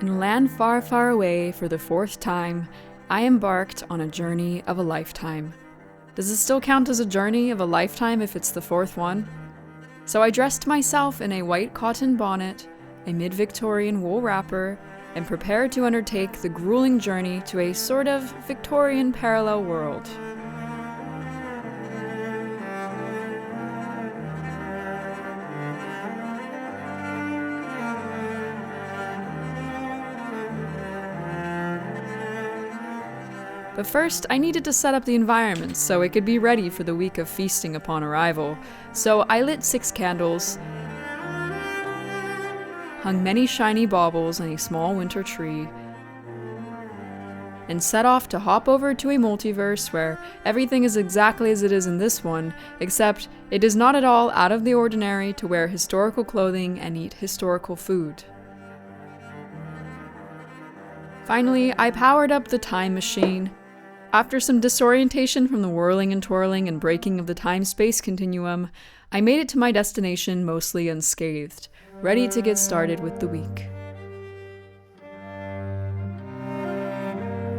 In a land far, far away, for the fourth time, I embarked on a journey of a lifetime. Does it still count as a journey of a lifetime if it's the fourth one? So I dressed myself in a white cotton bonnet, a mid-Victorian wool wrapper, and prepared to undertake the grueling journey to a sort of Victorian parallel world. But first, I needed to set up the environment so it could be ready for the week of feasting upon arrival. So I lit 6 candles, hung many shiny baubles on a small winter tree, and set off to hop over to a multiverse where everything is exactly as it is in this one, except it is not at all out of the ordinary to wear historical clothing and eat historical food. Finally, I powered up the time machine. After some disorientation from the whirling and twirling and breaking of the time-space continuum, I made it to my destination mostly unscathed, ready to get started with the week.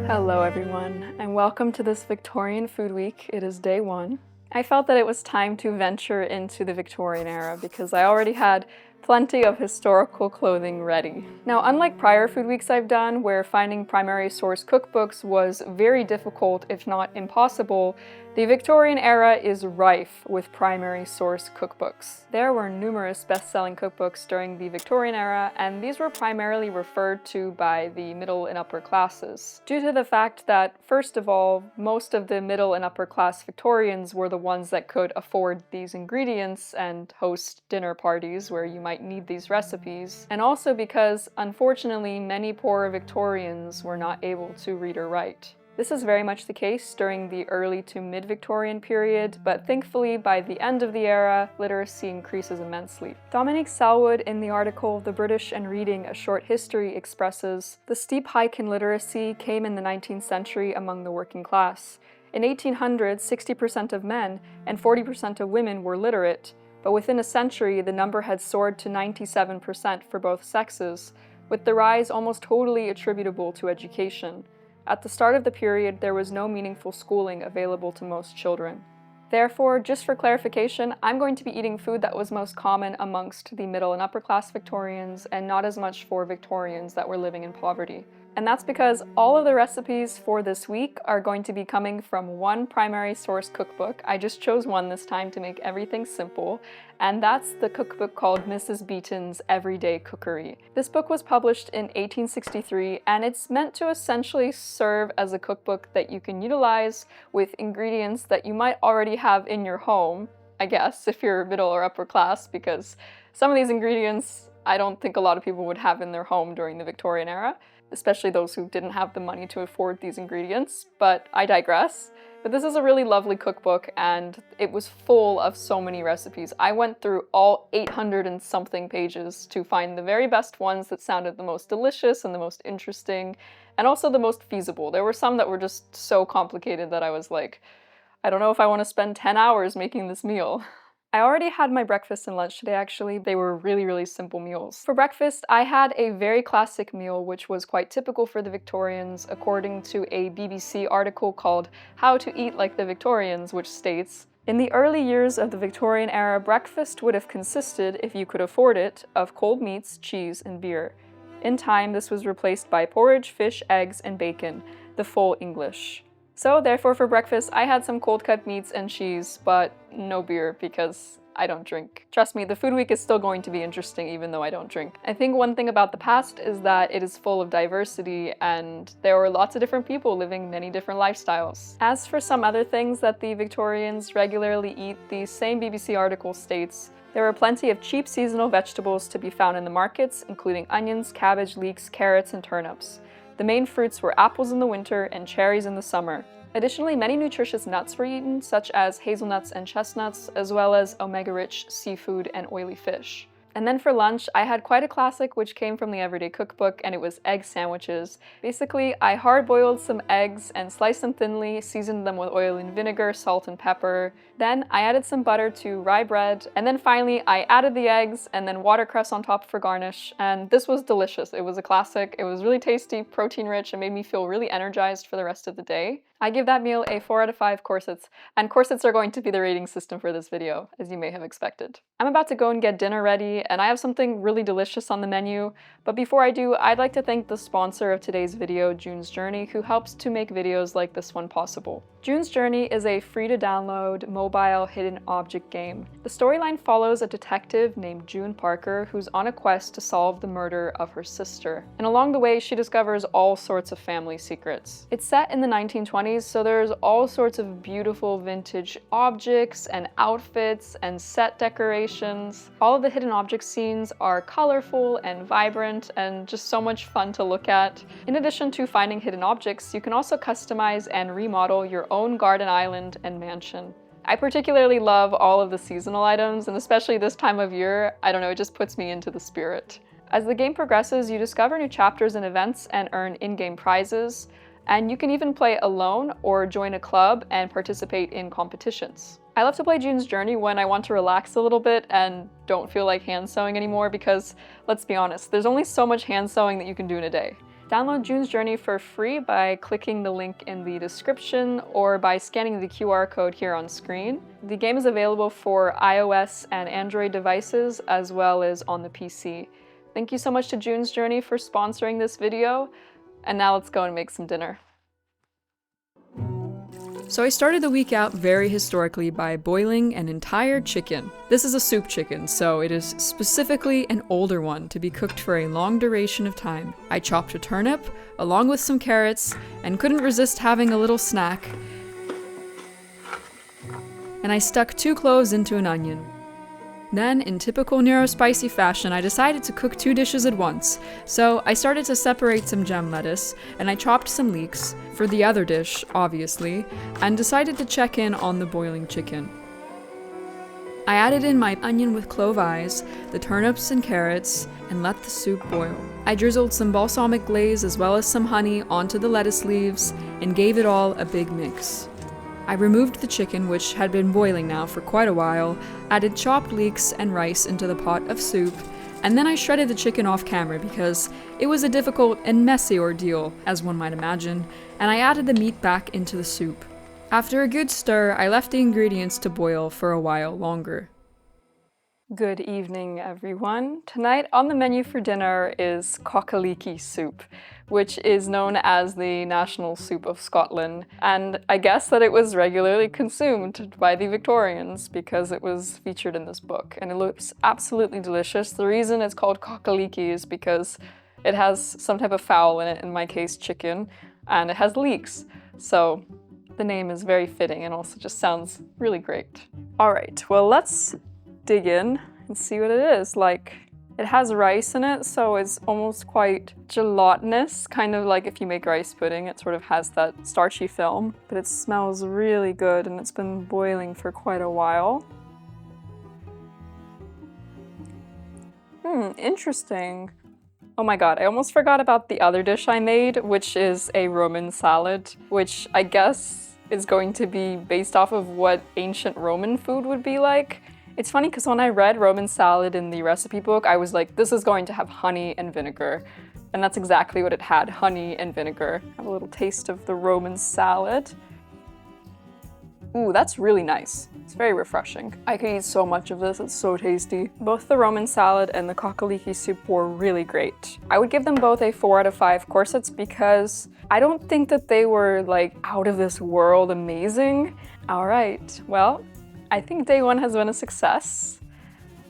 Hello everyone, and welcome to this Victorian Food Week. It is day 1. I felt that it was time to venture into the Victorian era because I already had plenty of historical clothing ready. Now, unlike prior food weeks I've done, where finding primary source cookbooks was very difficult, if not impossible, the Victorian era is rife with primary source cookbooks. There were numerous best-selling cookbooks during the Victorian era, and these were primarily referred to by the middle and upper classes, due to the fact that, first of all, most of the middle and upper class Victorians were the ones that could afford these ingredients and host dinner parties where you might need these recipes, and also because, unfortunately, many poorer Victorians were not able to read or write. This is very much the case during the early to mid-Victorian period, but thankfully by the end of the era, literacy increases immensely. Dominique Selwood in the article The British and Reading: A Short History expresses, "The steep hike in literacy came in the 19th century among the working class. In 1800, 60% of men and 40% of women were literate, but within a century the number had soared to 97% for both sexes, with the rise almost totally attributable to education. At the start of the period, there was no meaningful schooling available to most children." Therefore, just for clarification, I'm going to be eating food that was most common amongst the middle and upper class Victorians and not as much for Victorians that were living in poverty. And that's because all of the recipes for this week are going to be coming from one primary source cookbook. I just chose one this time to make everything simple, and that's the cookbook called Mrs. Beeton's Everyday Cookery. This book was published in 1863, and it's meant to essentially serve as a cookbook that you can utilize with ingredients that you might already have in your home, I guess, if you're middle or upper class, because some of these ingredients I don't think a lot of people would have in their home during the Victorian era, especially those who didn't have the money to afford these ingredients, but I digress. But this is a really lovely cookbook, and it was full of so many recipes. I went through all 800 and something pages to find the very best ones that sounded the most delicious and the most interesting, and also the most feasible. There were some that were just so complicated that I was like, I don't know if I want to spend 10 hours making this meal. I already had my breakfast and lunch today, actually. They were really simple meals. For breakfast, I had a very classic meal which was quite typical for the Victorians, according to a BBC article called How to Eat Like the Victorians, which states, "In the early years of the Victorian era, breakfast would have consisted, if you could afford it, of cold meats, cheese, and beer. In time, this was replaced by porridge, fish, eggs, and bacon, the full English." So therefore for breakfast, I had some cold cut meats and cheese, but no beer because I don't drink. Trust me, the food week is still going to be interesting even though I don't drink. I think one thing about the past is that it is full of diversity and there were lots of different people living many different lifestyles. As for some other things that the Victorians regularly eat, the same BBC article states, "There were plenty of cheap seasonal vegetables to be found in the markets, including onions, cabbage, leeks, carrots, and turnips. The main fruits were apples in the winter and cherries in the summer. Additionally, many nutritious nuts were eaten, such as hazelnuts and chestnuts, as well as omega-rich seafood and oily fish. And then for lunch, I had quite a classic which came from the Everyday Cookbook, and it was egg sandwiches. Basically, I hard-boiled some eggs and sliced them thinly, seasoned them with oil and vinegar, salt and pepper. Then I added some butter to rye bread, and then finally I added the eggs and then watercress on top for garnish, and this was delicious. It was a classic, it was really tasty, protein-rich, and made me feel really energized for the rest of the day. I give that meal a 4 out of 5 corsets, and corsets are going to be the rating system for this video, as you may have expected. I'm about to go and get dinner ready, and I have something really delicious on the menu, but before I do, I'd like to thank the sponsor of today's video, June's Journey, who helps to make videos like this one possible. June's Journey is a free-to-download mobile hidden object game. The storyline follows a detective named June Parker who's on a quest to solve the murder of her sister. And along the way, she discovers all sorts of family secrets. It's set in the 1920s, so there's all sorts of beautiful vintage objects and outfits and set decorations. All of the hidden object scenes are colorful and vibrant and just so much fun to look at. In addition to finding hidden objects, you can also customize and remodel your own garden island and mansion. I particularly love all of the seasonal items, and especially this time of year, I don't know, it just puts me into the spirit. As the game progresses, you discover new chapters and events and earn in-game prizes, and you can even play alone or join a club and participate in competitions. I love to play June's Journey when I want to relax a little bit and don't feel like hand sewing anymore because, let's be honest, there's only so much hand sewing that you can do in a day. Download June's Journey for free by clicking the link in the description or by scanning the QR code here on screen. The game is available for iOS and Android devices as well as on the PC. Thank you so much to June's Journey for sponsoring this video, and now let's go and make some dinner. So I started the week out very historically by boiling an entire chicken. This is a soup chicken, so it is specifically an older one to be cooked for a long duration of time. I chopped a turnip, along with some carrots, and couldn't resist having a little snack. And I stuck 2 cloves into an onion. Then, in typical Nero-spicy fashion, I decided to cook 2 dishes at once. So I started to separate some gem lettuce, and I chopped some leeks, for the other dish, obviously, and decided to check in on the boiling chicken. I added in my onion with clove eyes, the turnips and carrots, and let the soup boil. I drizzled some balsamic glaze as well as some honey onto the lettuce leaves, and gave it all a big mix. I removed the chicken, which had been boiling now for quite a while, added chopped leeks and rice into the pot of soup, and then I shredded the chicken off camera because it was a difficult and messy ordeal, as one might imagine, and I added the meat back into the soup. After a good stir, I left the ingredients to boil for a while longer. Good evening, everyone. Tonight on the menu for dinner is cockaliki soup, which is known as the national soup of Scotland, and I guess that it was regularly consumed by the Victorians because it was featured in this book, and it looks absolutely delicious. The reason it's called cockaliki is because it has some type of fowl in it, in my case chicken, and it has leeks, so the name is very fitting and also just sounds really great. Alright, well let's dig in and see what it is. Like, it has rice in it, so it's almost quite gelatinous, kind of like if you make rice pudding, it sort of has that starchy film, but it smells really good and it's been boiling for quite a while. Interesting. Oh my god, I almost forgot about the other dish I made, which is a Roman salad, which I guess is going to be based off of what ancient Roman food would be like. It's funny because when I read Roman salad in the recipe book, I was like, this is going to have honey and vinegar. And that's exactly what it had, honey and vinegar. Have a little taste of the Roman salad. Ooh, that's really nice. It's very refreshing. I could eat so much of this, it's so tasty. Both the Roman salad and the cockaliki soup were really great. I would give them both a 4 out of 5 corsets because I don't think that they were like out of this world amazing. All right, well, I think day 1 has been a success,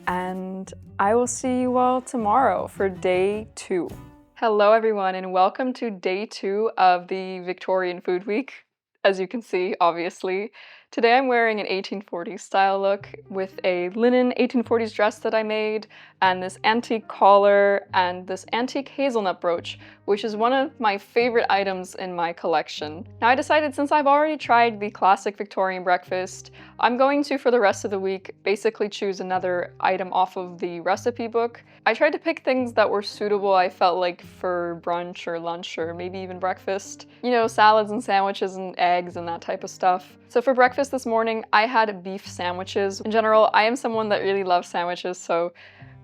and I will see you all tomorrow for day 2. Hello everyone, and welcome to day 2 of the Victorian Food Week. As you can see, obviously. Today I'm wearing an 1840s style look with a linen 1840s dress that I made, and this antique collar and this antique hazelnut brooch, which is one of my favorite items in my collection. Now I decided, since I've already tried the classic Victorian breakfast, I'm going to, for the rest of the week, basically choose another item off of the recipe book. I tried to pick things that were suitable, I felt like, for brunch or lunch or maybe even breakfast. You know, salads and sandwiches and eggs and that type of stuff. So for breakfast this morning, I had beef sandwiches. In general, I am someone that really loves sandwiches, so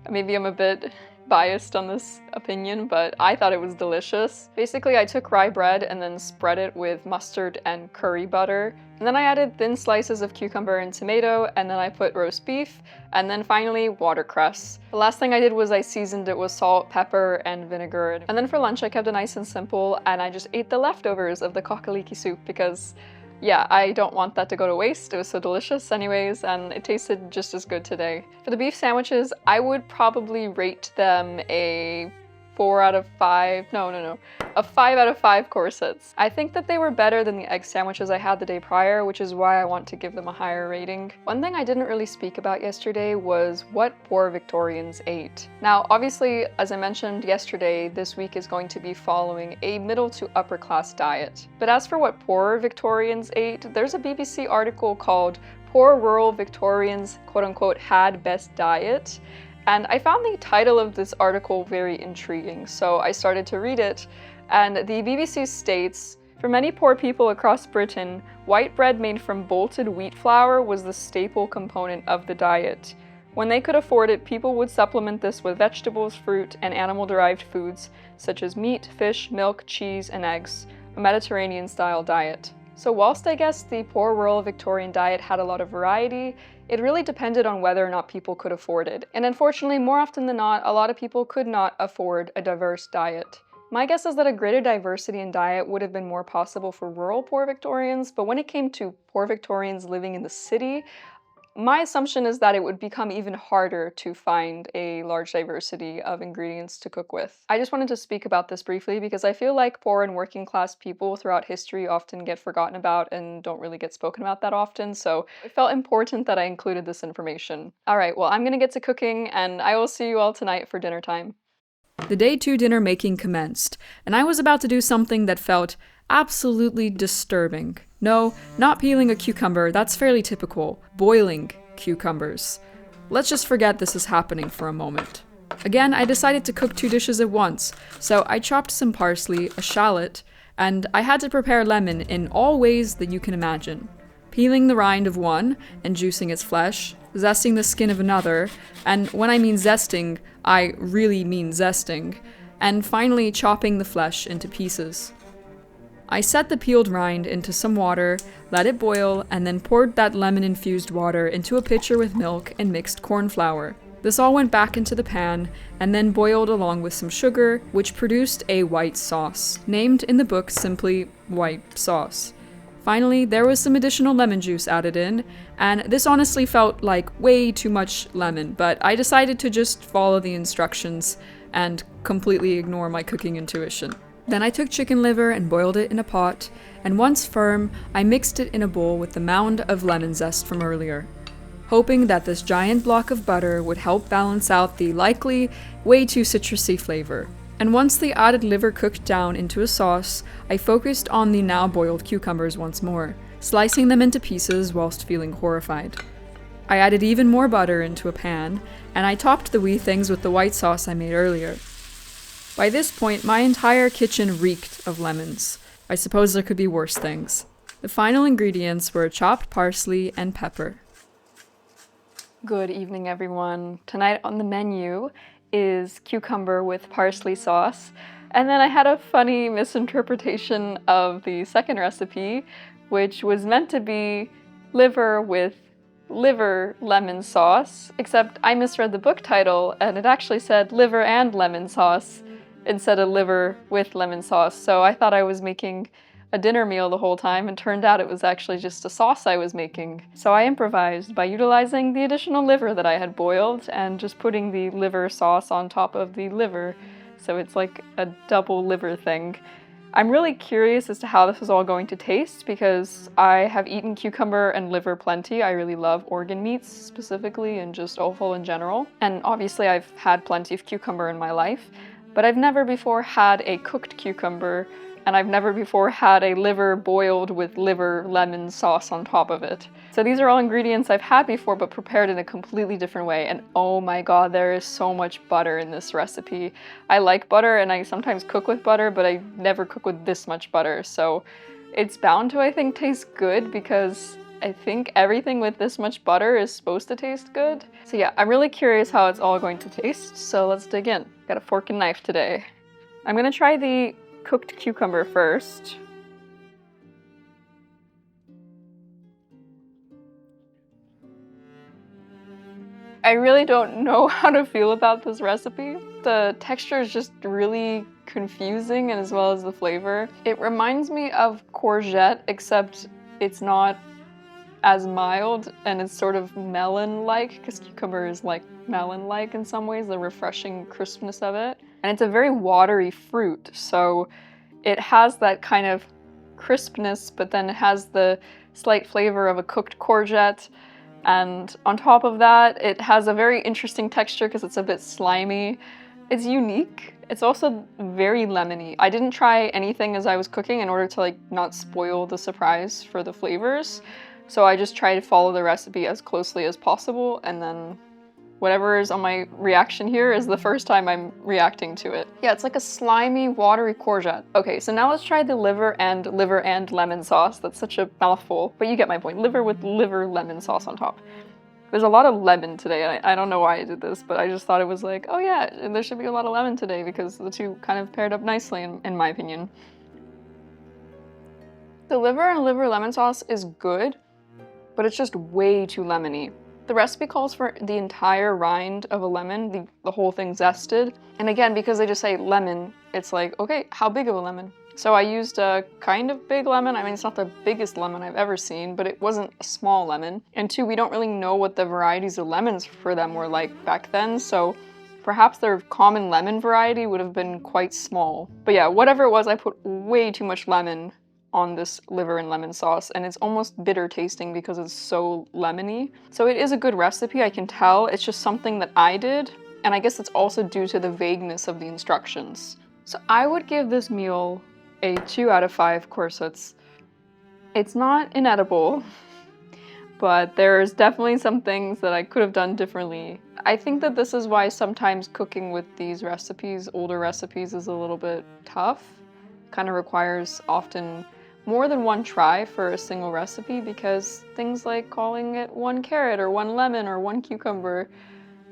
maybe I'm a bit biased on this opinion, but I thought it was delicious. Basically, I took rye bread and then spread it with mustard and curry butter. And then I added thin slices of cucumber and tomato, and then I put roast beef, and then finally watercress. The last thing I did was I seasoned it with salt, pepper, and vinegar. And then for lunch, I kept it nice and simple, and I just ate the leftovers of the coccoliki soup because, yeah, I don't want that to go to waste. It was so delicious anyways, and it tasted just as good today. For the beef sandwiches, I would probably rate them a 4 out of 5, a 5 out of 5 corsets. I think that they were better than the egg sandwiches I had the day prior, which is why I want to give them a higher rating. One thing I didn't really speak about yesterday was what poor Victorians ate. Now, obviously, as I mentioned yesterday, this week is going to be following a middle to upper class diet. But as for what poorer Victorians ate, there's a BBC article called "Poor Rural Victorians, quote-unquote, had best diet." And I found the title of this article very intriguing, so I started to read it. And the BBC states, "For many poor people across Britain, white bread made from bolted wheat flour was the staple component of the diet. When they could afford it, people would supplement this with vegetables, fruit, and animal-derived foods, such as meat, fish, milk, cheese, and eggs, a Mediterranean-style diet." So whilst I guess the poor rural Victorian diet had a lot of variety, it really depended on whether or not people could afford it. And unfortunately, more often than not, a lot of people could not afford a diverse diet. My guess is that a greater diversity in diet would have been more possible for rural poor Victorians, but when it came to poor Victorians living in the city, my assumption is that it would become even harder to find a large diversity of ingredients to cook with. I just wanted to speak about this briefly because I feel like poor and working class people throughout history often get forgotten about and don't really get spoken about that often, so it felt important that I included this information. Alright, well, I'm gonna get to cooking, and I will see you all tonight for dinner time. The day 2 dinner making commenced, and I was about to do something that felt absolutely disturbing. No, not peeling a cucumber, that's fairly typical. Boiling cucumbers. Let's just forget this is happening for a moment. Again, I decided to cook 2 dishes at once, so I chopped some parsley, a shallot, and I had to prepare lemon in all ways that you can imagine. Peeling the rind of one and juicing its flesh, zesting the skin of another, and when I mean zesting, I really mean zesting, and finally chopping the flesh into pieces. I set the peeled rind into some water, let it boil, and then poured that lemon-infused water into a pitcher with milk and mixed corn flour. This all went back into the pan, and then boiled along with some sugar, which produced a white sauce, named in the book simply white sauce. Finally, there was some additional lemon juice added in, and this honestly felt like way too much lemon, but I decided to just follow the instructions and completely ignore my cooking intuition. Then I took chicken liver and boiled it in a pot, and once firm, I mixed it in a bowl with the mound of lemon zest from earlier, hoping that this giant block of butter would help balance out the likely way too citrusy flavor. And once the added liver cooked down into a sauce, I focused on the now boiled cucumbers once more, slicing them into pieces whilst feeling horrified. I added even more butter into a pan, and I topped the wee things with the white sauce I made earlier. By this point, my entire kitchen reeked of lemons. I suppose there could be worse things. The final ingredients were chopped parsley and pepper. Good evening, everyone. Tonight on the menu is cucumber with parsley sauce. And then I had a funny misinterpretation of the second recipe, which was meant to be liver with liver lemon sauce, except I misread the book title and it actually said liver and lemon sauce instead of liver with lemon sauce. So I thought I was making a dinner meal the whole time, and turned out it was actually just a sauce I was making. So I improvised by utilizing the additional liver that I had boiled and just putting the liver sauce on top of the liver. So it's like a double liver thing. I'm really curious as to how this is all going to taste because I have eaten cucumber and liver plenty. I really love organ meats specifically and just offal in general. And obviously I've had plenty of cucumber in my life. but I've never before had a cooked cucumber, and I've never before had a liver boiled with liver lemon sauce on top of it. So these are all ingredients I've had before, but prepared in a completely different way, and oh my god, there is so much butter in this recipe. I like butter, and I sometimes cook with butter, but I never cook with this much butter, so it's bound to, I think, taste good, because I think everything with this much butter is supposed to taste good. So yeah, I'm really curious how it's all going to taste, so let's dig in. Got a fork and knife today. I'm gonna try the cooked cucumber first. I really don't know how to feel about this recipe. The texture is just really confusing, and as well as the flavor. It reminds me of courgette, except it's not as mild, and it's sort of melon-like, because cucumber is like melon-like in some ways, the refreshing crispness of it. And it's a very watery fruit, so it has that kind of crispness, but then it has the slight flavor of a cooked courgette. And on top of that, it has a very interesting texture because it's a bit slimy. It's unique. It's also very lemony. I didn't try anything as I was cooking in order to like not spoil the surprise for the flavors. So I just try to follow the recipe as closely as possible, and then whatever is on my reaction here is the first time I'm reacting to it. Yeah, it's like a slimy, watery courgette. Okay, so now let's try the liver and lemon sauce. That's such a mouthful, but you get my point. Liver with liver lemon sauce on top. There's a lot of lemon today, and I don't know why I did this, but I just thought it was like, oh yeah, there should be a lot of lemon today because the two kind of paired up nicely in my opinion. The liver and liver lemon sauce is good, but it's just way too lemony. The recipe calls for the entire rind of a lemon, the whole thing zested. And again, because they just say lemon, it's like, okay, how big of a lemon? So I used a kind of big lemon. I mean, it's not the biggest lemon I've ever seen, but it wasn't a small lemon. And two, we don't really know what the varieties of lemons for them were like back then, so perhaps their common lemon variety would have been quite small. But yeah, whatever it was, I put way too much lemon on this liver and lemon sauce, and it's almost bitter tasting because it's so lemony. So it is a good recipe, I can tell. It's just something that I did, and I guess it's also due to the vagueness of the instructions. So I would give this meal a 2 out of 5 corsets. It's not inedible, but there's definitely some things that I could have done differently. I think that this is why sometimes cooking with these recipes, older recipes, is a little bit tough. Kind of requires often more than one try for a single recipe, because things like calling it 1 carrot or 1 lemon or 1 cucumber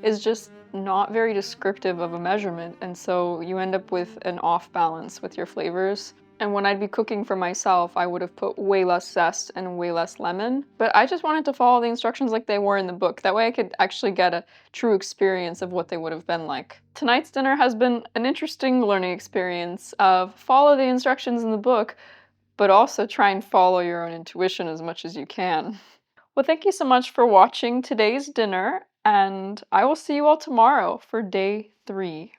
is just not very descriptive of a measurement, and so you end up with an off balance with your flavors. And when I'd be cooking for myself, I would have put way less zest and way less lemon, but I just wanted to follow the instructions like they were in the book. That way I could actually get a true experience of what they would have been like. Tonight's dinner has been an interesting learning experience of follow the instructions in the book, but also try and follow your own intuition as much as you can. Well, thank you so much for watching today's dinner, and I will see you all tomorrow for day 3.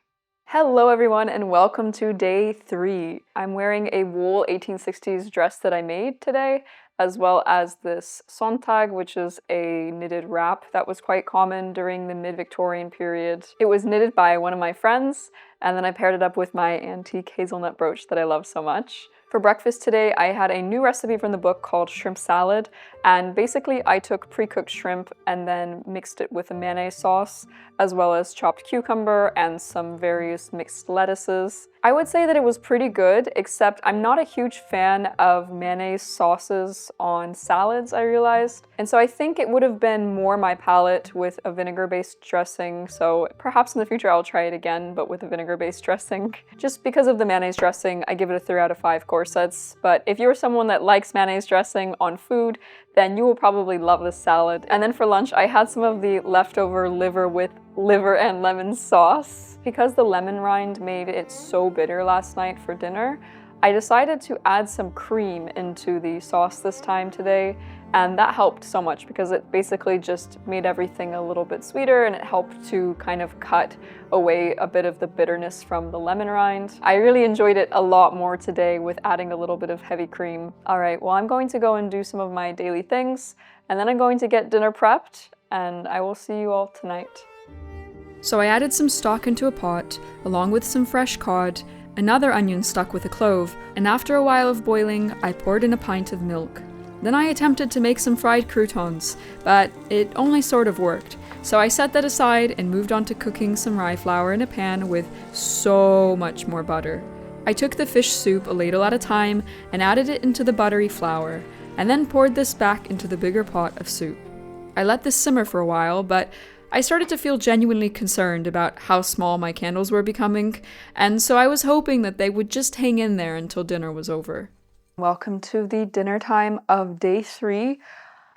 Hello everyone, and welcome to day 3. I'm wearing a wool 1860s dress that I made today, as well as this Sonntag, which is a knitted wrap that was quite common during the mid-Victorian period. It was knitted by one of my friends, and then I paired it up with my antique hazelnut brooch that I love so much. For breakfast today, I had a new recipe from the book called shrimp salad, and basically I took pre-cooked shrimp and then mixed it with a mayonnaise sauce, as well as chopped cucumber and some various mixed lettuces. I would say that it was pretty good, except I'm not a huge fan of mayonnaise sauces on salads, I realized. And so I think it would have been more my palate with a vinegar-based dressing, so perhaps in the future I'll try it again, but with a vinegar-based dressing. Just because of the mayonnaise dressing, I give it a 3 out of 5 corsets, but if you're someone that likes mayonnaise dressing on food, then you will probably love this salad. And then for lunch, I had some of the leftover liver with liver and lemon sauce. Because the lemon rind made it so bitter last night for dinner, I decided to add some cream into the sauce this time today, and that helped so much because it basically just made everything a little bit sweeter, and it helped to kind of cut away a bit of the bitterness from the lemon rind. I really enjoyed it a lot more today with adding a little bit of heavy cream. All right, well, I'm going to go and do some of my daily things, and then I'm going to get dinner prepped, and I will see you all tonight. So I added some stock into a pot, along with some fresh cod, another onion stuck with a clove, and after a while of boiling, I poured in a pint of milk. Then I attempted to make some fried croutons, but it only sort of worked. So I set that aside and moved on to cooking some rye flour in a pan with so much more butter. I took the fish soup a ladle at a time and added it into the buttery flour, and then poured this back into the bigger pot of soup. I let this simmer for a while, but I started to feel genuinely concerned about how small my candles were becoming, and so I was hoping that they would just hang in there until dinner was over. Welcome to the dinner time of day 3.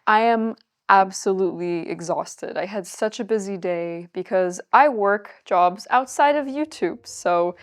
I am absolutely exhausted. I had such a busy day because I work jobs outside of YouTube, so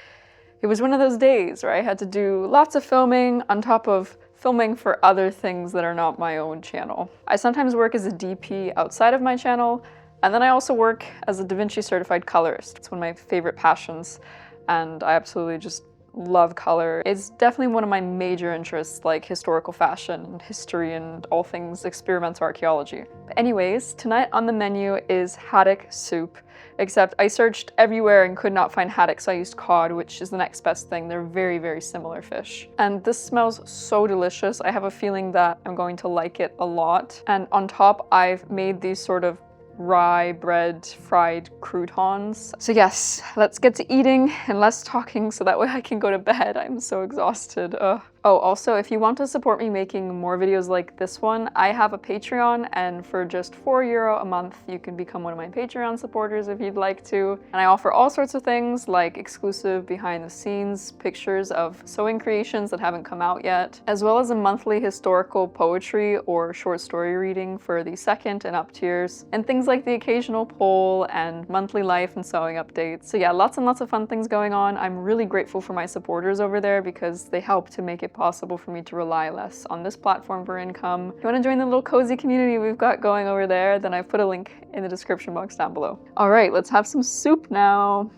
it was one of those days where I had to do lots of filming on top of filming for other things that are not my own channel. I sometimes work as a DP outside of my channel, and then I also work as a Da Vinci certified colorist. It's one of my favorite passions, and I absolutely just love color. It's definitely one of my major interests, like historical fashion and history and all things experimental archaeology. But anyways, tonight on the menu is haddock soup, except I searched everywhere and could not find haddock, so I used cod, which is the next best thing. They're very, very similar fish. And this smells so delicious. I have a feeling that I'm going to like it a lot. And on top, I've made these sort of rye bread fried croutons. So yes, let's get to eating and less talking so that way I can go to bed. I'm so exhausted. Ugh. Oh, also, if you want to support me making more videos like this one, I have a Patreon, and for just €4 a month, you can become one of my Patreon supporters if you'd like to. And I offer all sorts of things like exclusive behind the scenes pictures of sewing creations that haven't come out yet, as well as a monthly historical poetry or short story reading for the second and up tiers, and things like the occasional poll and monthly life and sewing updates. So yeah, lots and lots of fun things going on. I'm really grateful for my supporters over there because they help to make it possible for me to rely less on this platform for income. If you want to join the little cozy community we've got going over there, then I've put a link in the description box down below. All right, let's have some soup now.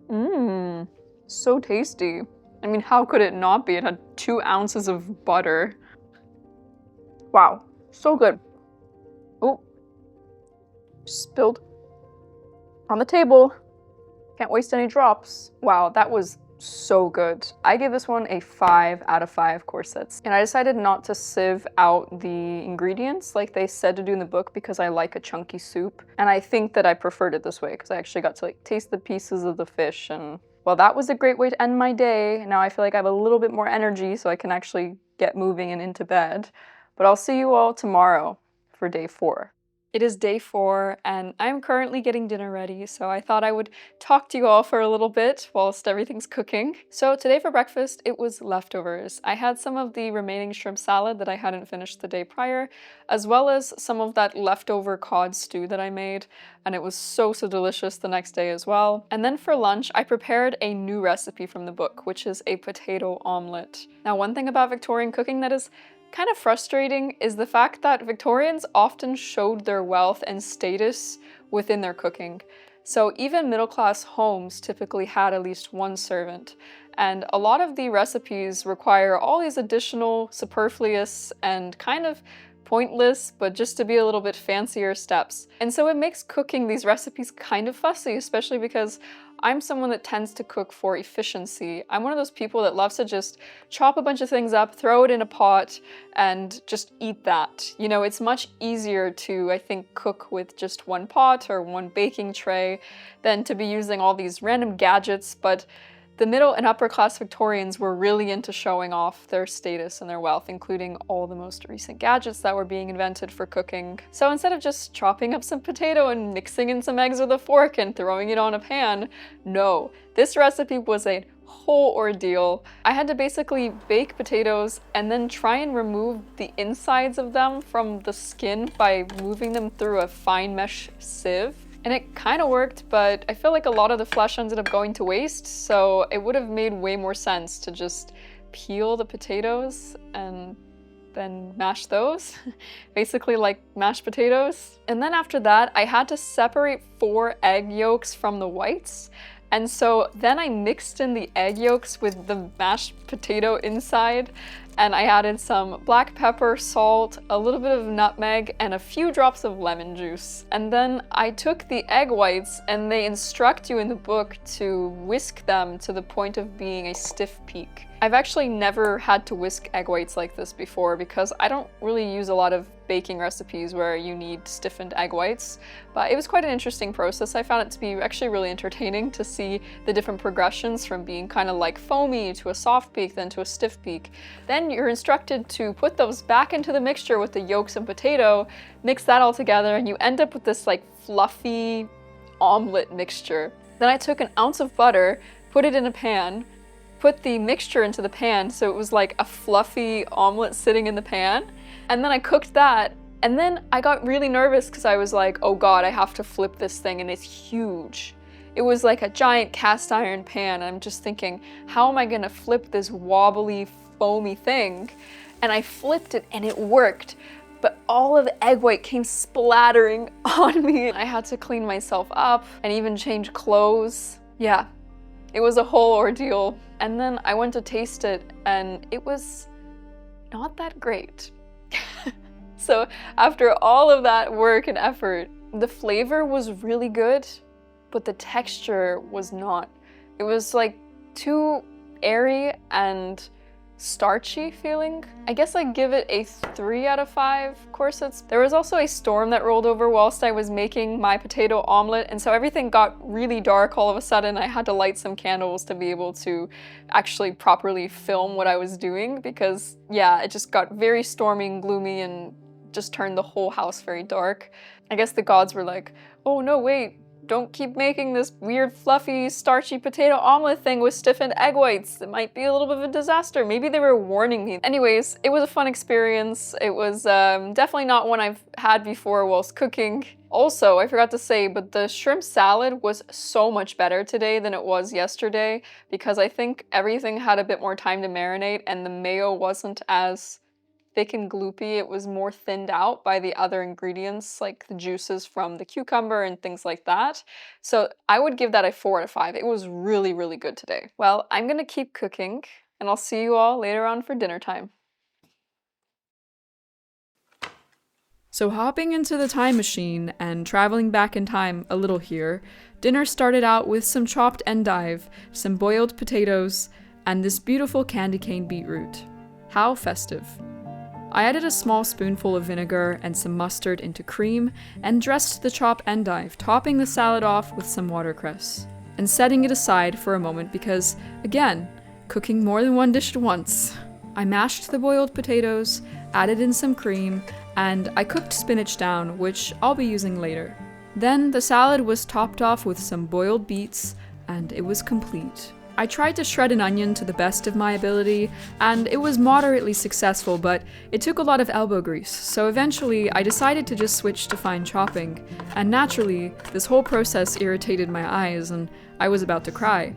Mmm, so tasty. I mean, how could it not be? It had 2 ounces of butter. Wow, so good. Oh, spilled on the table. Can't waste any drops. Wow, that was so good. I gave this one a 5 out of 5 corsets. And I decided not to sieve out the ingredients like they said to do in the book because I like a chunky soup. And I think that I preferred it this way because I actually got to like taste the pieces of the fish, and well, that was a great way to end my day. Now I feel like I have a little bit more energy so I can actually get moving and into bed. But I'll see you all tomorrow for day 4. It is day 4, and I'm currently getting dinner ready, so I thought I would talk to you all for a little bit whilst everything's cooking. So today for breakfast, it was leftovers. I had some of the remaining shrimp salad that I hadn't finished the day prior, as well as some of that leftover cod stew that I made, and it was so delicious the next day as well. And then for lunch, I prepared a new recipe from the book, which is a potato omelet. Now, one thing about Victorian cooking that is kind of frustrating is the fact that Victorians often showed their wealth and status within their cooking. So even middle-class homes typically had at least one servant. And a lot of the recipes require all these additional superfluous and kind of pointless, but just to be a little bit fancier steps. And so it makes cooking these recipes kind of fussy, especially because I'm someone that tends to cook for efficiency. I'm one of those people that loves to just chop a bunch of things up, throw it in a pot, and just eat that. You know, it's much easier to, I think, cook with just one pot or one baking tray than to be using all these random gadgets, but the middle and upper class Victorians were really into showing off their status and their wealth, including all the most recent gadgets that were being invented for cooking. So instead of just chopping up some potato and mixing in some eggs with a fork and throwing it on a pan, no, this recipe was a whole ordeal. I had to basically bake potatoes and then try and remove the insides of them from the skin by moving them through a fine mesh sieve. And it kind of worked, but I feel like a lot of the flesh ended up going to waste, so it would have made way more sense to just peel the potatoes and then mash those, basically like mashed potatoes. And then after that, I had to separate 4 egg yolks from the whites. And so then I mixed in the egg yolks with the mashed potato inside, and I added some black pepper, salt, a little bit of nutmeg, and a few drops of lemon juice. And then I took the egg whites, and they instruct you in the book to whisk them to the point of being a stiff peak. I've actually never had to whisk egg whites like this before because I don't really use a lot of baking recipes where you need stiffened egg whites, but it was quite an interesting process. I found it to be actually really entertaining to see the different progressions from being kind of like foamy to a soft peak, then to a stiff peak. Then you're instructed to put those back into the mixture with the yolks and potato, mix that all together, and you end up with this like fluffy omelet mixture. Then I took an ounce of butter, put it in a pan, put the mixture into the pan so it was like a fluffy omelet sitting in the pan, and then I cooked that, and then I got really nervous because I was like, oh god, I have to flip this thing, and it's huge. It was like a giant cast iron pan, and I'm just thinking, how am I gonna flip this wobbly, foamy thing? And I flipped it and it worked, but all of the egg white came splattering on me. I had to clean myself up and even change clothes. Yeah. It was a whole ordeal. And then I went to taste it and it was not that great. So after all of that work and effort, the flavor was really good, but the texture was not. It was like too airy and starchy feeling. I guess I'd give it a 3 out of 5 corsets. There was also a storm that rolled over whilst I was making my potato omelet, and so everything got really dark all of a sudden. I had to light some candles to be able to actually properly film what I was doing because, yeah, it just got very stormy and gloomy and just turned the whole house very dark. I guess the gods were like, oh no, wait, don't keep making this weird, fluffy, starchy potato omelet thing with stiffened egg whites. It might be a little bit of a disaster. Maybe they were warning me. Anyways, it was a fun experience. It was definitely not one I've had before whilst cooking. Also, I forgot to say, but the shrimp salad was so much better today than it was yesterday because I think everything had a bit more time to marinate and the mayo wasn't as thick and gloopy. It was more thinned out by the other ingredients, like the juices from the cucumber and things like that. So I would give that a 4 out of 5. It was really, really good today. Well, I'm gonna keep cooking and I'll see you all later on for dinner time. So hopping into the time machine and traveling back in time a little here, dinner started out with some chopped endive, some boiled potatoes, and this beautiful candy cane beetroot. How festive. I added a small spoonful of vinegar and some mustard into cream and dressed the chopped endive, topping the salad off with some watercress, and setting it aside for a moment because, again, cooking more than one dish at once. I mashed the boiled potatoes, added in some cream, and I cooked spinach down, which I'll be using later. Then the salad was topped off with some boiled beets, and it was complete. I tried to shred an onion to the best of my ability, and it was moderately successful, but it took a lot of elbow grease, so eventually I decided to just switch to fine chopping, and naturally, this whole process irritated my eyes, and I was about to cry.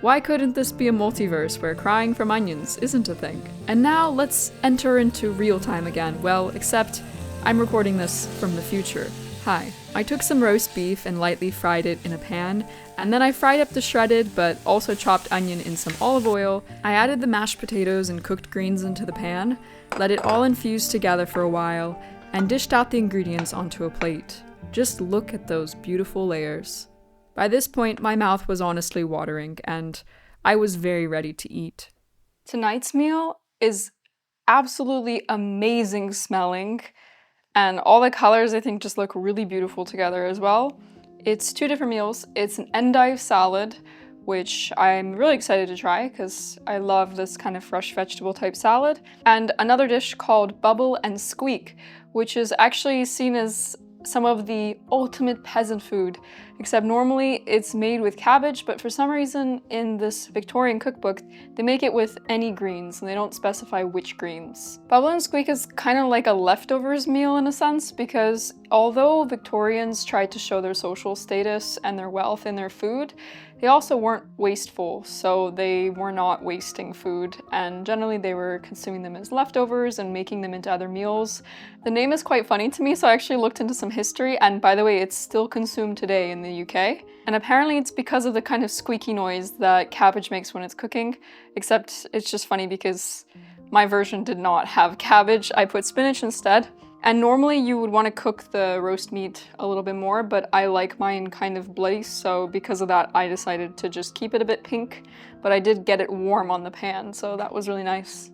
Why couldn't this be a multiverse where crying from onions isn't a thing? And now let's enter into real time again, well, except I'm recording this from the future. Hi. I took some roast beef and lightly fried it in a pan, and then I fried up the shredded but also chopped onion in some olive oil. I added the mashed potatoes and cooked greens into the pan, let it all infuse together for a while, and dished out the ingredients onto a plate. Just look at those beautiful layers. By this point, my mouth was honestly watering, and I was very ready to eat. Tonight's meal is absolutely amazing smelling. And all the colors, I think, just look really beautiful together as well. It's 2 different meals. It's an endive salad, which I'm really excited to try because I love this kind of fresh vegetable type salad. And another dish called Bubble and Squeak, which is actually seen as some of the ultimate peasant food, except normally it's made with cabbage, but for some reason in this Victorian cookbook, they make it with any greens and they don't specify which greens. Bubble and Squeak is kind of like a leftovers meal in a sense, because although Victorians tried to show their social status and their wealth in their food, they also weren't wasteful, so they were not wasting food, and generally they were consuming them as leftovers and making them into other meals. The name is quite funny to me, so I actually looked into some history, and by the way, it's still consumed today in the UK. And apparently it's because of the kind of squeaky noise that cabbage makes when it's cooking, except it's just funny because My version did not have cabbage. I put spinach instead. And normally you would want to cook the roast meat a little bit more, but I like mine kind of bloody, so because of that I decided to just keep it a bit pink, but I did get it warm on the pan, so that was really nice.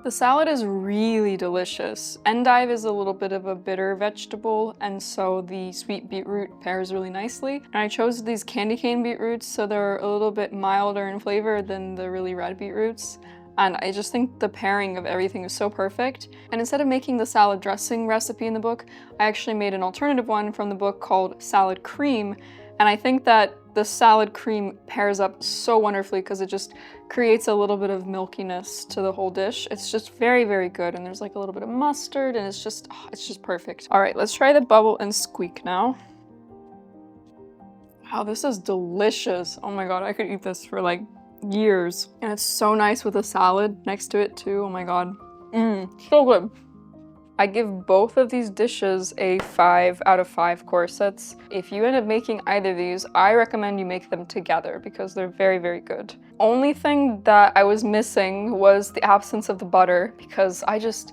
The salad is really delicious. Endive is a little bit of a bitter vegetable, and so the sweet beetroot pairs really nicely. And I chose these candy cane beetroots, so they're a little bit milder in flavor than the really red beetroots. And I just think the pairing of everything is so perfect. And instead of making the salad dressing recipe in the book, I actually made an alternative one from the book called salad cream. And I think that the salad cream pairs up so wonderfully because it just creates a little bit of milkiness to the whole dish. It's just very, very good. And there's like a little bit of mustard and it's just perfect. All right, let's try the bubble and squeak now. Wow, this is delicious. Oh my God, I could eat this for like years. And it's so nice with a salad next to it too. Oh my God. So good. I give both of these dishes a 5 out of 5 corsets. If you end up making either of these, I recommend you make them together because they're very, very good. Only thing that I was missing was the absence of the butter because I just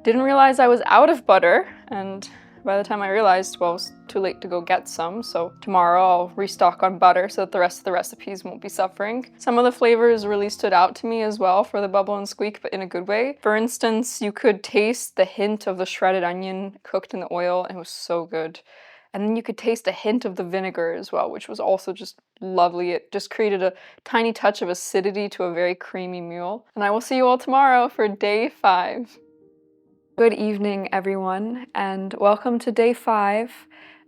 didn't realize I was out of butter, and by the time I realized, well, it was too late to go get some, so tomorrow I'll restock on butter so that the rest of the recipes won't be suffering. Some of the flavors really stood out to me as well for the bubble and squeak, but in a good way. For instance, you could taste the hint of the shredded onion cooked in the oil, and it was so good. And then you could taste a hint of the vinegar as well, which was also just lovely. It just created a tiny touch of acidity to a very creamy meal. And I will see you all tomorrow for day 5. Good evening, everyone, and welcome to day 5.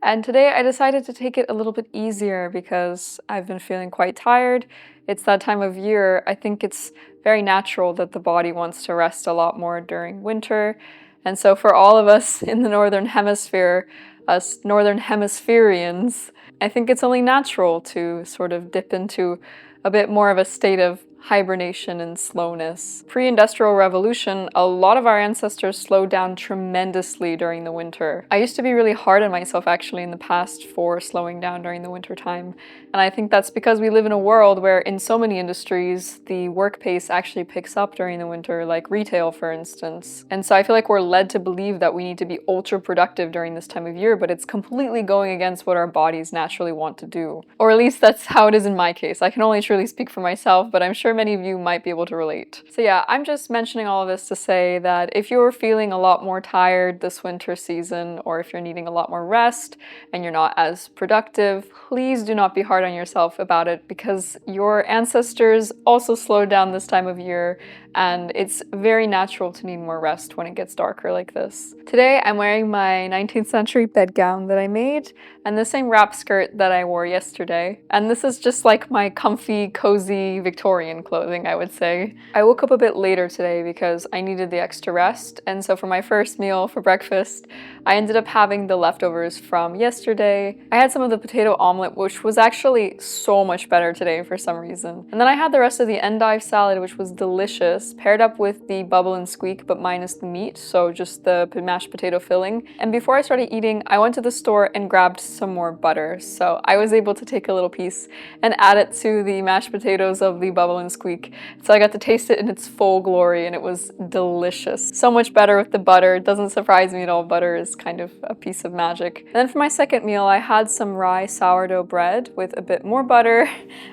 And today I decided to take it a little bit easier because I've been feeling quite tired. It's that time of year. I think it's very natural that the body wants to rest a lot more during winter. And so for all of us in the Northern Hemisphere, us Northern Hemispherians, I think it's only natural to sort of dip into a bit more of a state of hibernation and slowness. Pre-industrial revolution, a lot of our ancestors slowed down tremendously during the winter. I used to be really hard on myself actually in the past for slowing down during the winter time. And I think that's because we live in a world where in so many industries, the work pace actually picks up during the winter, like retail, for instance. And so I feel like we're led to believe that we need to be ultra productive during this time of year, but it's completely going against what our bodies naturally want to do. Or at least that's how it is in my case. I can only truly speak for myself, but I'm sure many of you might be able to relate. So yeah, I'm just mentioning all of this to say that if you're feeling a lot more tired this winter season, or if you're needing a lot more rest and you're not as productive, please do not be hard on yourself about it because your ancestors also slowed down this time of year and it's very natural to need more rest when it gets darker like this. Today I'm wearing my 19th century bedgown that I made and the same wrap skirt that I wore yesterday. And this is just like my comfy, cozy Victorian clothing, I would say. I woke up a bit later today because I needed the extra rest, and so for my first meal for breakfast, I ended up having the leftovers from yesterday. I had some of the potato omelet, which was actually so much better today for some reason. And then I had the rest of the endive salad, which was delicious, paired up with the bubble and squeak, but minus the meat, so just the mashed potato filling. And before I started eating, I went to the store and grabbed some more butter, so I was able to take a little piece and add it to the mashed potatoes of the bubble and squeak. So I got to taste it in its full glory and it was delicious. So much better with the butter. It doesn't surprise me at all. Butter is kind of a piece of magic. And then for my second meal, I had some rye sourdough bread with a bit more butter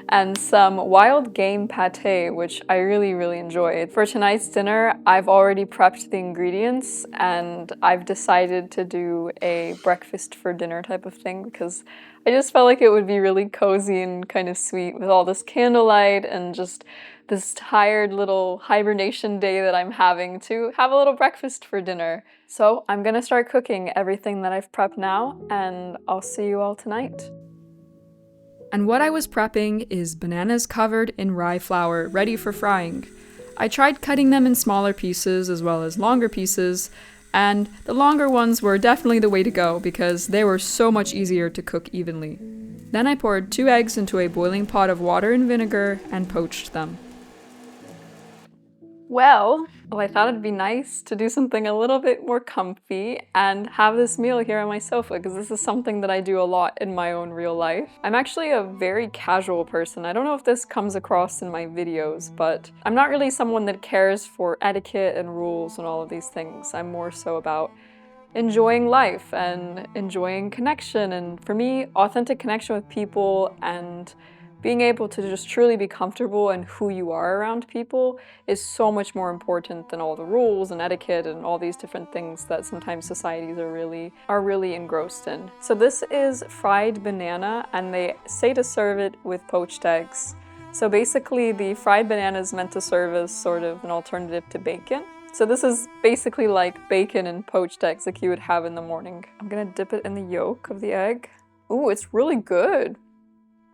and some wild game pate, which I really, really enjoyed. For tonight's dinner, I've already prepped the ingredients and I've decided to do a breakfast for dinner type of thing because I just felt like it would be really cozy and kind of sweet with all this candlelight and just this tired little hibernation day that I'm having to have a little breakfast for dinner. So I'm gonna start cooking everything that I've prepped now and I'll see you all tonight. And what I was prepping is bananas covered in rye flour, ready for frying. I tried cutting them in smaller pieces as well as longer pieces, and the longer ones were definitely the way to go because they were so much easier to cook evenly. Then I poured 2 eggs into a boiling pot of water and vinegar and poached them. Well, I thought it'd be nice to do something a little bit more comfy and have this meal here on my sofa, because this is something that I do a lot in my own real life. I'm actually a very casual person. I don't know if this comes across in my videos, but I'm not really someone that cares for etiquette and rules and all of these things. I'm more so about enjoying life and enjoying connection, and for me, authentic connection with people and being able to just truly be comfortable in who you are around people is so much more important than all the rules and etiquette and all these different things that sometimes societies are really engrossed in. So this is fried banana, and they say to serve it with poached eggs. So basically the fried banana is meant to serve as sort of an alternative to bacon. So this is basically like bacon and poached eggs like you would have in the morning. I'm gonna dip it in the yolk of the egg. Ooh, it's really good.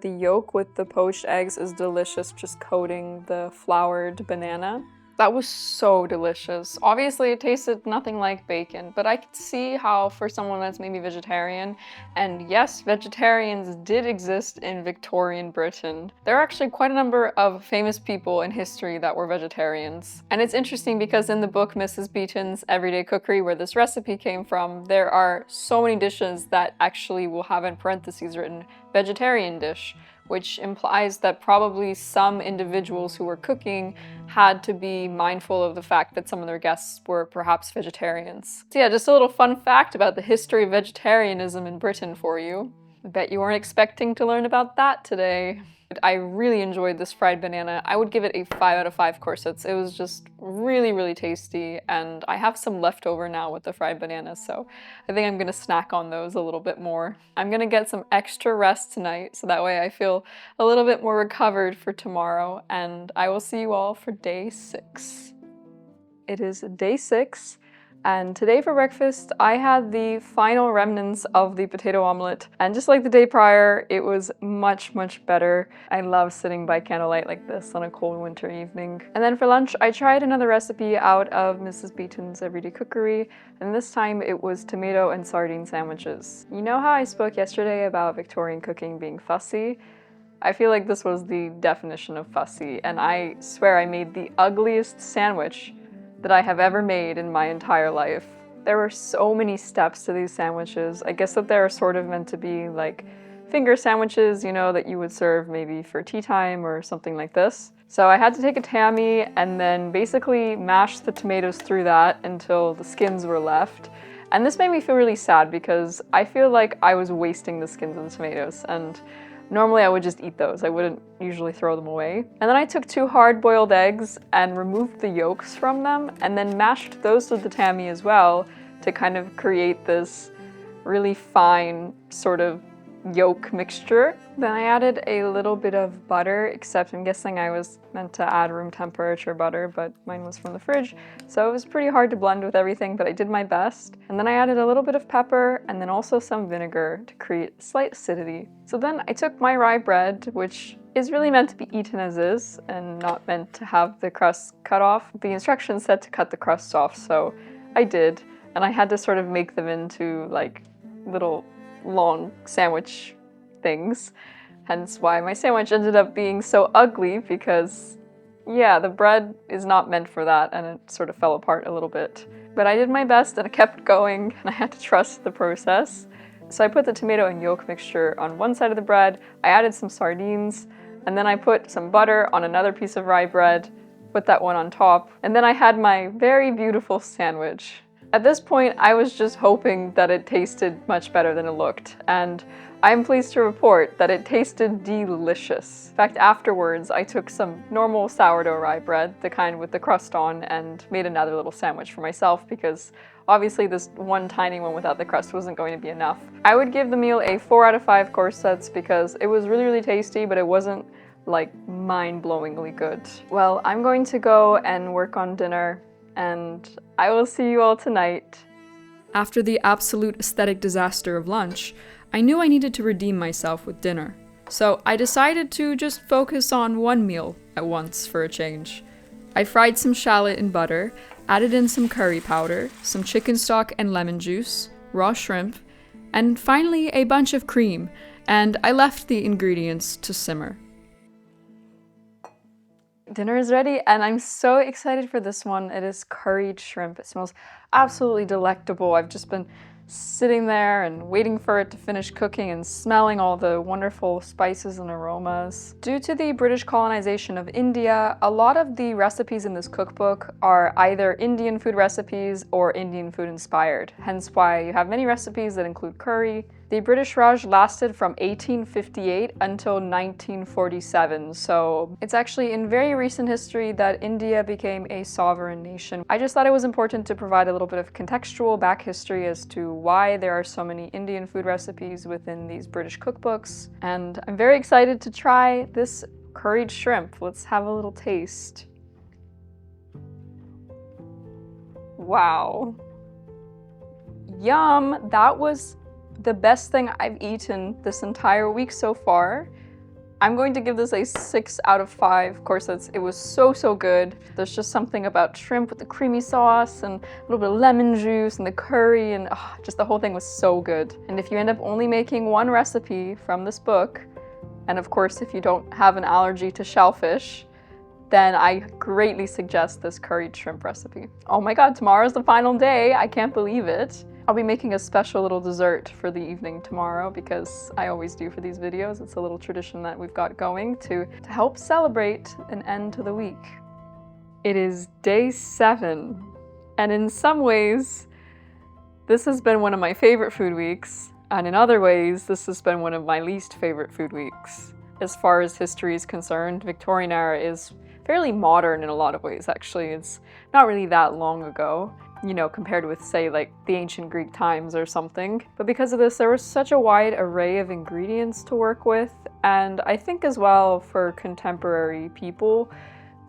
The yolk with the poached eggs is delicious, just coating the floured banana. That was so delicious. Obviously it tasted nothing like bacon, but I could see how for someone that's maybe vegetarian, and yes, vegetarians did exist in Victorian Britain. There are actually quite a number of famous people in history that were vegetarians. And it's interesting because in the book Mrs. Beeton's Everyday Cookery, where this recipe came from, there are so many dishes that actually will have in parentheses written vegetarian dish, which implies that probably some individuals who were cooking had to be mindful of the fact that some of their guests were perhaps vegetarians. So yeah, just a little fun fact about the history of vegetarianism in Britain for you. I bet you weren't expecting to learn about that today. I really enjoyed this fried banana. I would give it a 5 out of 5 corsets. It was just really tasty, and I have some left over now with the fried banana, so I think I'm gonna snack on those a little bit more. I'm gonna get some extra rest tonight, so that way I feel a little bit more recovered for tomorrow, and I will see you all for day 6. It is day 6. And today for breakfast, I had the final remnants of the potato omelet. And just like the day prior, it was much better. I love sitting by candlelight like this on a cold winter evening. And then for lunch, I tried another recipe out of Mrs. Beeton's Everyday Cookery. And this time it was tomato and sardine sandwiches. You know how I spoke yesterday about Victorian cooking being fussy? I feel like this was the definition of fussy. And I swear I made the ugliest sandwich that I have ever made in my entire life. There were so many steps to these sandwiches. I guess that they're sort of meant to be like finger sandwiches, you know, that you would serve maybe for tea time or something like this. So I had to take a tammy and then basically mash the tomatoes through that until the skins were left. And this made me feel really sad because I feel like I was wasting the skins of the tomatoes, and normally I would just eat those. I wouldn't usually throw them away. And then I took 2 hard-boiled eggs and removed the yolks from them, and then mashed those with the tammy as well to kind of create this really fine sort of yolk mixture. Then I added a little bit of butter, except I'm guessing I was meant to add room temperature butter, but mine was from the fridge, so it was pretty hard to blend with everything, but I did my best. And then I added a little bit of pepper and then also some vinegar to create slight acidity. So then I took my rye bread, which is really meant to be eaten as is and not meant to have the crust cut off. The instructions said to cut the crust off, so I did, and I had to sort of make them into like little long sandwich things, hence why my sandwich ended up being so ugly, because yeah, the bread is not meant for that and it sort of fell apart a little bit. But I did my best and I kept going, and I had to trust the process. So I put the tomato and yolk mixture on one side of the bread, I added some sardines, and then I put some butter on another piece of rye bread, put that one on top, and then I had my very beautiful sandwich. At this point, I was just hoping that it tasted much better than it looked, and I'm pleased to report that it tasted delicious. In fact, afterwards, I took some normal sourdough rye bread, the kind with the crust on, and made another little sandwich for myself because obviously this one tiny one without the crust wasn't going to be enough. I would give the meal a 4 out of 5 corsets because it was really tasty, but it wasn't like mind-blowingly good. Well, I'm going to go and work on dinner, and I will see you all tonight. After the absolute aesthetic disaster of lunch, I knew I needed to redeem myself with dinner. So I decided to just focus on one meal at once for a change. I fried some shallot in butter, added in some curry powder, some chicken stock and lemon juice, raw shrimp, and finally a bunch of cream, and I left the ingredients to simmer. Dinner is ready, and I'm so excited for this one. It is curried shrimp. It smells absolutely delectable. I've just been sitting there and waiting for it to finish cooking and smelling all the wonderful spices and aromas. Due to the British colonization of India, a lot of the recipes in this cookbook are either Indian food recipes or Indian food inspired, hence why you have many recipes that include curry. The British Raj lasted from 1858 until 1947, so it's actually in very recent history that India became a sovereign nation. I just thought it was important to provide a little bit of contextual back history as to why there are so many Indian food recipes within these British cookbooks, and I'm very excited to try this curried shrimp. Let's have a little taste. Wow. Yum! That was the best thing I've eaten this entire week so far. I'm going to give this a 6 out of 5. Of course, it was so good. There's just something about shrimp with the creamy sauce and a little bit of lemon juice and the curry, and just the whole thing was so good. And if you end up only making one recipe from this book, and of course if you don't have an allergy to shellfish, then I greatly suggest this curried shrimp recipe. Oh my god, tomorrow's the final day. I can't believe it. I'll be making a special little dessert for the evening tomorrow, because I always do for these videos. It's a little tradition that we've got going to help celebrate an end to the week. It is day 7, and in some ways, this has been one of my favorite food weeks, and in other ways, this has been one of my least favorite food weeks. As far as history is concerned, Victorian era is fairly modern in a lot of ways, actually. It's not really that long ago, you know, compared with, say, like the ancient Greek times or something. But because of this, there was such a wide array of ingredients to work with, and I think as well for contemporary people,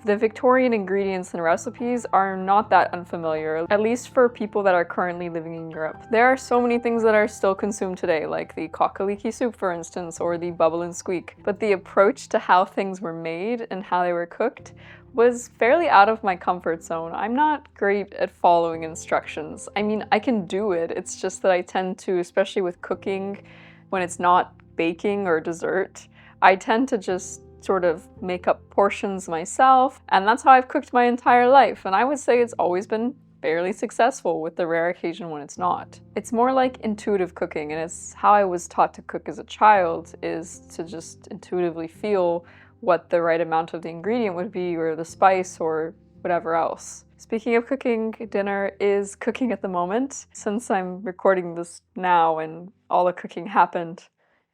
the Victorian ingredients and recipes are not that unfamiliar, at least for people that are currently living in Europe. There are so many things that are still consumed today, like the cockaliki soup, for instance, or the bubble and squeak. But the approach to how things were made and how they were cooked was fairly out of my comfort zone. I'm not great at following instructions. I mean, I can do it. It's just that I tend to, especially with cooking, when it's not baking or dessert, I tend to just sort of make up portions myself, and that's how I've cooked my entire life, and I would say it's always been fairly successful, with the rare occasion when it's not. It's more like intuitive cooking, and it's how I was taught to cook as a child, is to just intuitively feel what the right amount of the ingredient would be, or the spice, or whatever else. Speaking of cooking, dinner is cooking at the moment. Since I'm recording this now and all the cooking happened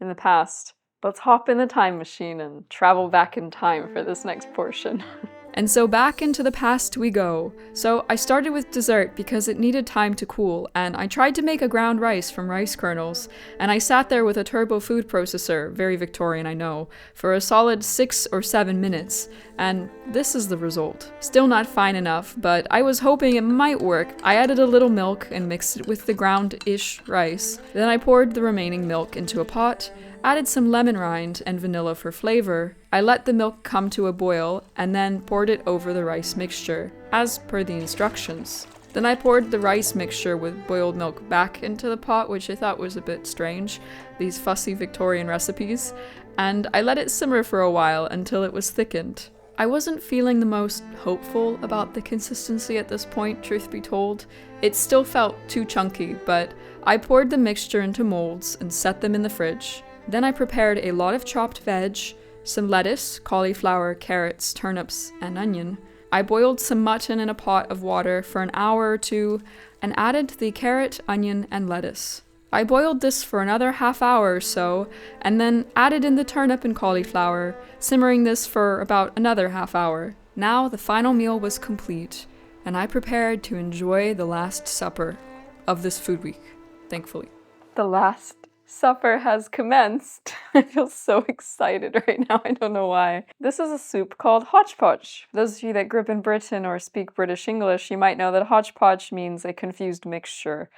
in the past, let's hop in the time machine and travel back in time for this next portion. And so back into the past we go. So I started with dessert because it needed time to cool, and I tried to make a ground rice from rice kernels, and I sat there with a turbo food processor, very Victorian I know, for a solid 6 or 7 minutes, and this is the result. Still not fine enough, but I was hoping it might work. I added a little milk and mixed it with the ground-ish rice. Then I poured the remaining milk into a pot, added some lemon rind and vanilla for flavor. I let the milk come to a boil and then poured it over the rice mixture, as per the instructions. Then I poured the rice mixture with boiled milk back into the pot, which I thought was a bit strange, these fussy Victorian recipes, and I let it simmer for a while until it was thickened. I wasn't feeling the most hopeful about the consistency at this point, truth be told. It still felt too chunky, but I poured the mixture into molds and set them in the fridge. Then I prepared a lot of chopped veg, some lettuce, cauliflower, carrots, turnips, and onion. I boiled some mutton in a pot of water for an hour or two and added the carrot, onion, and lettuce. I boiled this for another half hour or so, and then added in the turnip and cauliflower, simmering this for about another half hour. Now the final meal was complete, and I prepared to enjoy the last supper of this food week, thankfully. The last supper has commenced. I feel so excited right now, I don't know why. This is a soup called hodgepodge. For those of you that grew up in Britain or speak British English, you might know that hodgepodge means a confused mixture.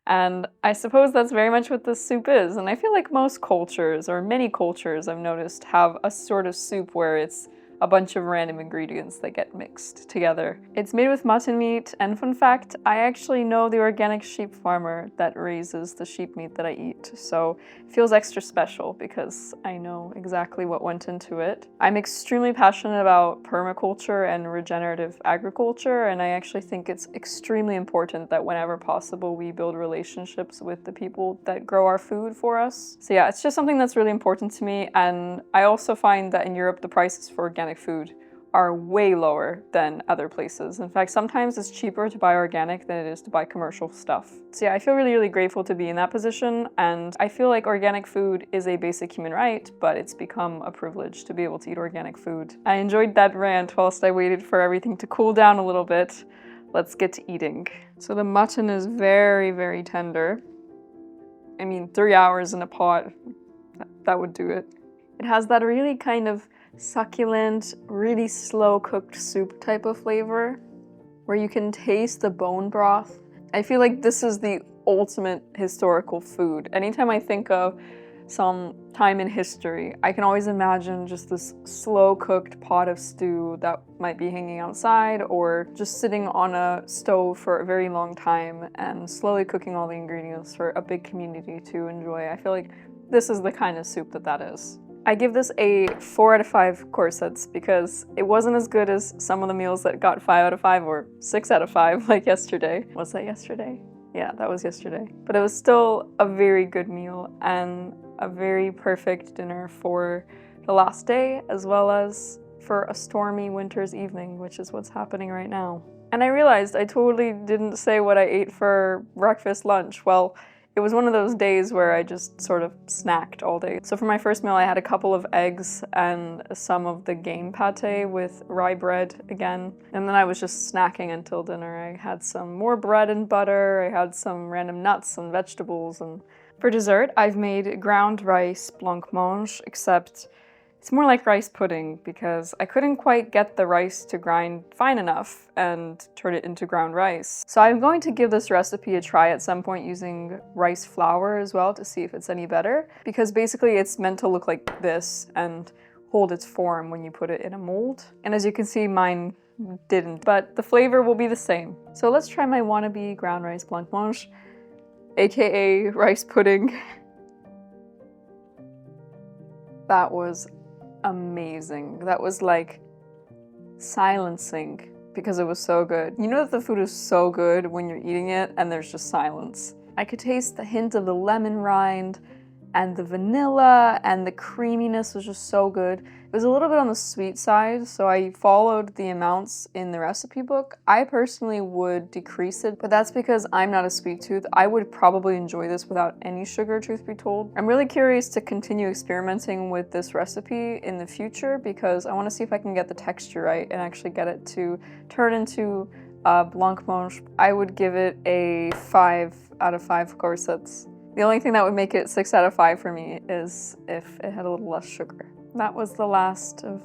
And I suppose that's very much what this soup is. And I feel like most cultures, or many cultures I've noticed, have a sort of soup where it's a bunch of random ingredients that get mixed together. It's made with mutton meat, and fun fact, I actually know the organic sheep farmer that raises the sheep meat that I eat, so it feels extra special because I know exactly what went into it. I'm extremely passionate about permaculture and regenerative agriculture, and I actually think it's extremely important that whenever possible we build relationships with the people that grow our food for us. So yeah, it's just something that's really important to me, and I also find that in Europe the prices for organic food are way lower than other places. In fact, sometimes it's cheaper to buy organic than it is to buy commercial stuff. So yeah, I feel really grateful to be in that position, and I feel like organic food is a basic human right, but it's become a privilege to be able to eat organic food. I enjoyed that rant whilst I waited for everything to cool down a little bit. Let's get to eating. So the mutton is very tender. I mean, 3 hours in a pot, that would do it. It has that really kind of succulent, really slow cooked soup type of flavor where you can taste the bone broth. I feel like this is the ultimate historical food. Anytime I think of some time in history, I can always imagine just this slow cooked pot of stew that might be hanging outside or just sitting on a stove for a very long time and slowly cooking all the ingredients for a big community to enjoy. I feel like this is the kind of soup that is. I give this a 4 out of 5 corsets because it wasn't as good as some of the meals that got 5 out of 5 or 6 out of 5 like yesterday. Was that yesterday? Yeah, that was yesterday. But it was still a very good meal and a very perfect dinner for the last day as well as for a stormy winter's evening, which is what's happening right now. And I realized I totally didn't say what I ate for breakfast, lunch. Well, it was one of those days where I just sort of snacked all day. So for my first meal, I had a couple of eggs and some of the game pate with rye bread again. And then I was just snacking until dinner. I had some more bread and butter. I had some random nuts and vegetables. And for dessert, I've made ground rice blancmange, except it's more like rice pudding because I couldn't quite get the rice to grind fine enough and turn it into ground rice. So I'm going to give this recipe a try at some point using rice flour as well to see if it's any better, because basically it's meant to look like this and hold its form when you put it in a mold. And as you can see, mine didn't, but the flavor will be the same. So let's try my wannabe ground rice blancmange, aka rice pudding. That was amazing. That was like silencing because it was so good. You know that the food is so good when you're eating it and there's just silence. I could taste the hint of the lemon rind and the vanilla, and the creaminess was just so good. It was a little bit on the sweet side, so I followed the amounts in the recipe book. I personally would decrease it, but that's because I'm not a sweet tooth. I would probably enjoy this without any sugar, truth be told. I'm really curious to continue experimenting with this recipe in the future because I want to see if I can get the texture right and actually get it to turn into blancmange. I would give it a 5 out of 5 corsets. The only thing that would make it 6 out of 5 for me is if it had a little less sugar. That was the last of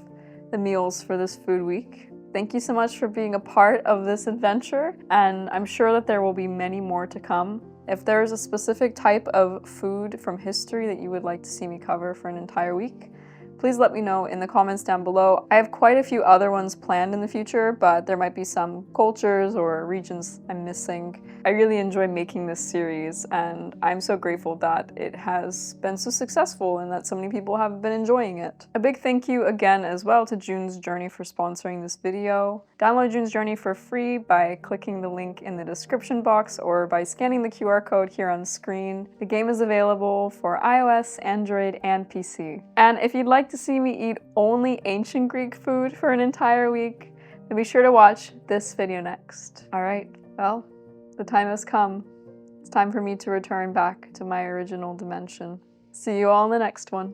the meals for this food week. Thank you so much for being a part of this adventure, and I'm sure that there will be many more to come. If there's a specific type of food from history that you would like to see me cover for an entire week, please let me know in the comments down below. I have quite a few other ones planned in the future, but there might be some cultures or regions I'm missing. I really enjoy making this series, and I'm so grateful that it has been so successful and that so many people have been enjoying it. A big thank you again as well to June's Journey for sponsoring this video. Download June's Journey for free by clicking the link in the description box or by scanning the QR code here on screen. The game is available for iOS, Android, and PC. And if you'd like to see me eat only ancient Greek food for an entire week, then be sure to watch this video next. Alright, well, the time has come. It's time for me to return back to my original dimension. See you all in the next one.